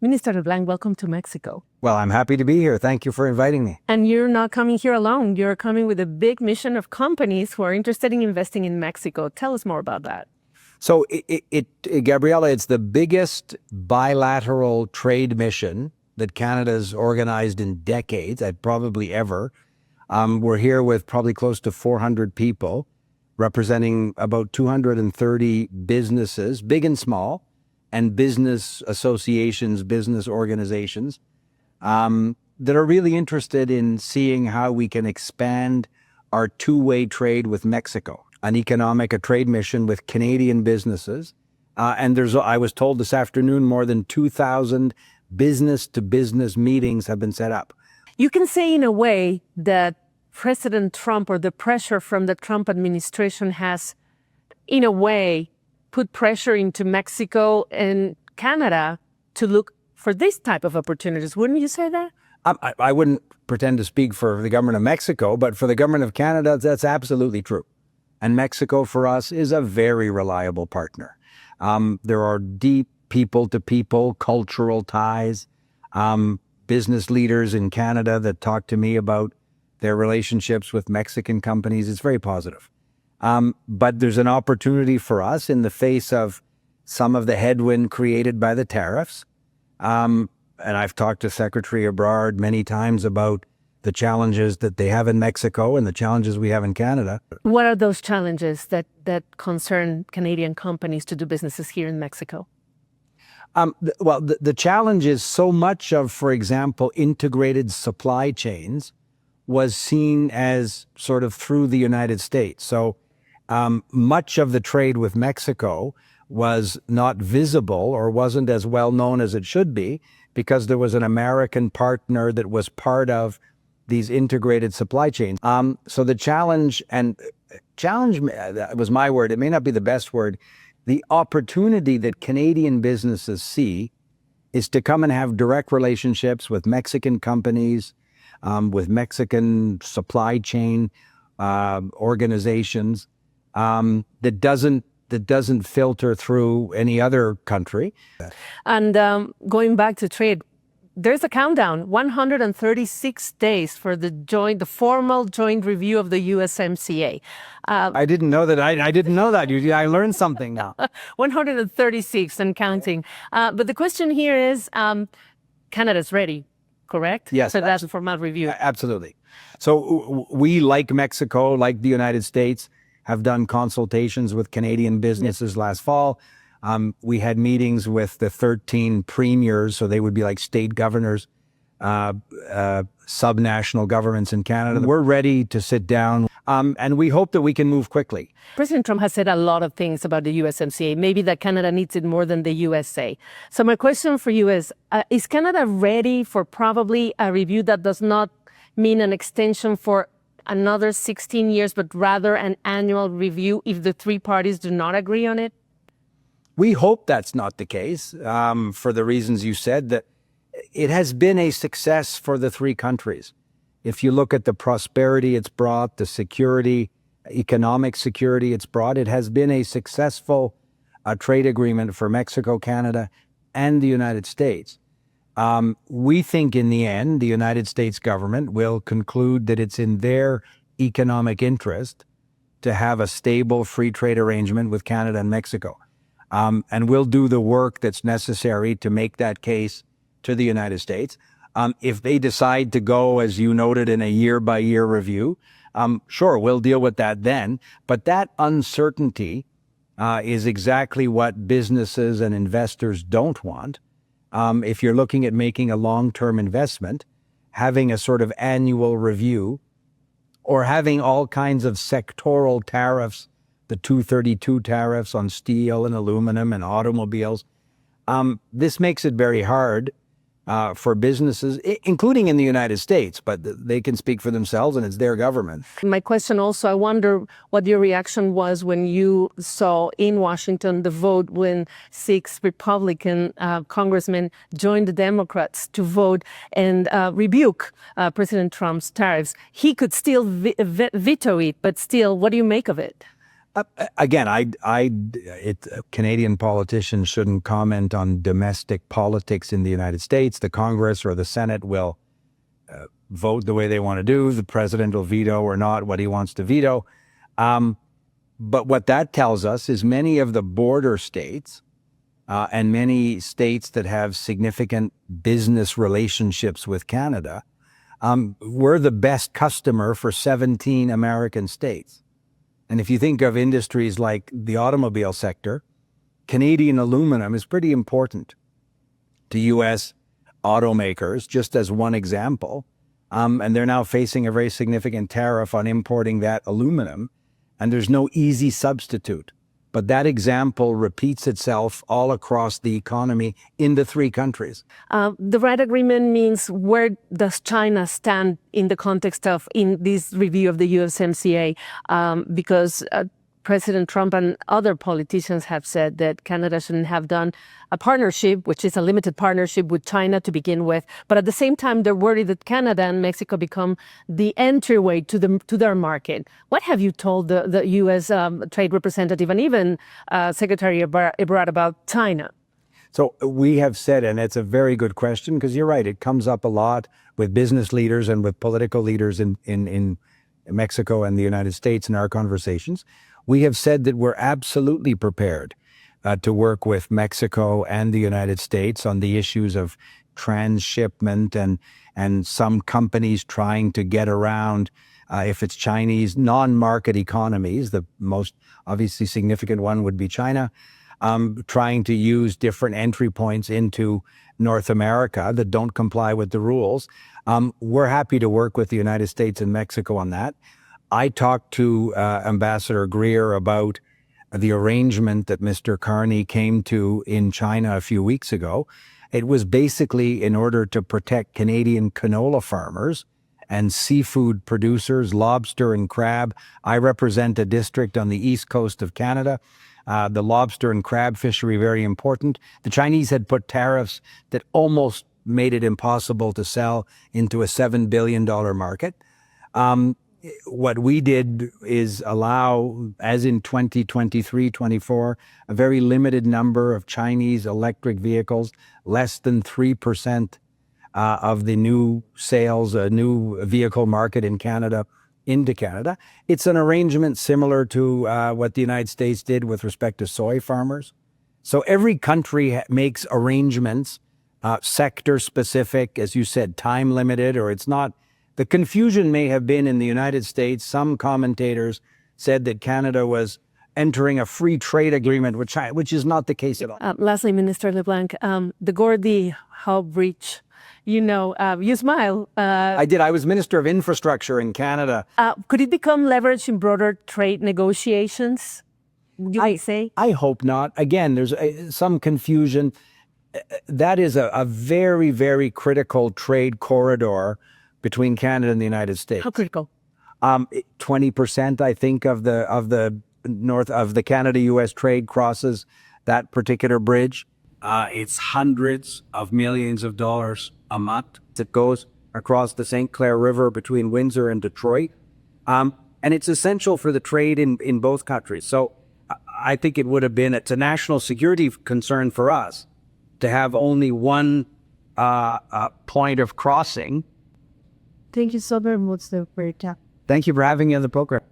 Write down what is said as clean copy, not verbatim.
Minister Leblanc, welcome to Mexico. Well, I'm happy to be here. Thank you for inviting me. And you're not coming here alone. You're coming with a big mission of companies who are interested in investing in Mexico. Tell us more about that. So, Gabriela, it's the biggest bilateral trade mission that Canada's organized in decades, probably ever. We're here with probably close to 400 people, representing about 230 businesses, big and small, and business associations, business organizations that are really interested in seeing how we can expand our two-way trade with Mexico, a trade mission with Canadian businesses. And I was told this afternoon, more than 2,000 business-to-business meetings have been set up. You can say in a way that President Trump or the pressure from the Trump administration has, in a way, put pressure into Mexico and Canada to look for this type of opportunities. Wouldn't you say that? I wouldn't pretend to speak for the government of Mexico, but for the government of Canada, that's absolutely true. And Mexico, for us, is a very reliable partner. There are deep people-to-people cultural ties. Business leaders in Canada that talk to me about their relationships with Mexican companies. It's very positive. But there's an opportunity for us in the face of some of the headwind created by the tariffs. And I've talked to Secretary Ebrard many times about the challenges that they have in Mexico and the challenges we have in Canada. What are those challenges that concern Canadian companies to do businesses here in Mexico? The challenge is so much of, for example, integrated supply chains was seen as sort of through the United States. So much of the trade with Mexico was not visible or wasn't as well known as it should be because there was an American partner that was part of these integrated supply chains. So the challenge that was my word, it may not be the best word, the opportunity that Canadian businesses see is to come and have direct relationships with Mexican companies, with Mexican supply chain organizations that doesn't filter through any other country. And going back to trade, there's a countdown, 136 days for the formal joint review of the USMCA. I didn't know that. I didn't know that. I learned something now. 136 and counting. But the question here is, Canada's ready, correct? Yes. So that's a formal review. Absolutely. So we, like Mexico, like the United States, have done consultations with Canadian businesses last fall. We had meetings with the 13 premiers, so they would be like state governors, subnational governments in Canada. We're ready to sit down, and we hope that we can move quickly. President Trump has said a lot of things about the USMCA, maybe that Canada needs it more than the USA. So my question for you is Canada ready for probably a review that does not mean an extension for another 16 years, but rather an annual review if the three parties do not agree on it? We hope that's not the case for the reasons you said, that it has been a success for the three countries. If you look at the prosperity it's brought, the security, economic security it's brought, it has been a successful trade agreement for Mexico, Canada, and the United States. We think in the end, the United States government will conclude that it's in their economic interest to have a stable free trade arrangement with Canada and Mexico. And we'll do the work that's necessary to make that case to the United States. If they decide to go, as you noted, in a year-by-year review, sure, we'll deal with that then. But that uncertainty is exactly what businesses and investors don't want. If you're looking at making a long-term investment, having a sort of annual review or having all kinds of sectoral tariffs, the 232 tariffs on steel and aluminum and automobiles, this makes it very hard for businesses, including in the United States, but they can speak for themselves and it's their government. My question also, I wonder what your reaction was when you saw in Washington the vote when 6 Republican congressmen joined the Democrats to vote and rebuke President Trump's tariffs. He could still veto it, but still, what do you make of it? Again, Canadian politicians shouldn't comment on domestic politics in the United States. The Congress or the Senate will vote the way they want to do. The president will veto or not what he wants to veto. But what that tells us is many of the border states and many states that have significant business relationships with Canada, we're the best customer for 17 American states. And if you think of industries like the automobile sector, Canadian aluminum is pretty important to U.S. automakers, just as one example. And they're now facing a very significant tariff on importing that aluminum, and there's no easy substitute. But that example repeats itself all across the economy in the three countries. The RED agreement means where does China stand in the context of in this review of the USMCA? Because President Trump and other politicians have said that Canada shouldn't have done a partnership, which is a limited partnership with China to begin with. But at the same time, they're worried that Canada and Mexico become the entryway to their market. What have you told the U.S. Trade Representative and even Secretary Ebrard about China? So we have said, and it's a very good question, because you're right, it comes up a lot with business leaders and with political leaders in Mexico and the United States in our conversations. We have said that we're absolutely prepared to work with Mexico and the United States on the issues of transshipment and some companies trying to get around, if it's Chinese non-market economies, the most obviously significant one would be China, trying to use different entry points into North America that don't comply with the rules. We're happy to work with the United States and Mexico on that. I talked to Ambassador Greer about the arrangement that Mr. Carney came to in China a few weeks ago. It was basically in order to protect Canadian canola farmers and seafood producers, lobster and crab. I represent a district on the east coast of Canada. The lobster and crab fishery, very important. The Chinese had put tariffs that almost made it impossible to sell into a $7 billion market. What we did is allow, as in 2023-24, a very limited number of Chinese electric vehicles, less than 3% of the new sales, a new vehicle market in Canada, into Canada. It's an arrangement similar to what the United States did with respect to soy farmers. So every country makes arrangements, sector-specific, as you said, time-limited, or it's not. The confusion may have been in the United States. Some commentators said that Canada was entering a free trade agreement with China, which is not the case at all. Lastly, Minister Leblanc, the Gordie Howe Bridge, you smile. I did. I was Minister of Infrastructure in Canada. Could it become leverage in broader trade negotiations? You might say? I hope not. Again, there's some confusion. That is a very, very critical trade corridor between Canada and the United States. How critical? 20%, I think, of the north of the Canada-U.S. trade crosses that particular bridge. It's hundreds of millions of dollars a month that goes across the St. Clair River between Windsor and Detroit. And it's essential for the trade in both countries. So I think it would have been, it's a national security concern for us to have only one point of crossing. Thank you so very much for your time. Thank you for having me on the program.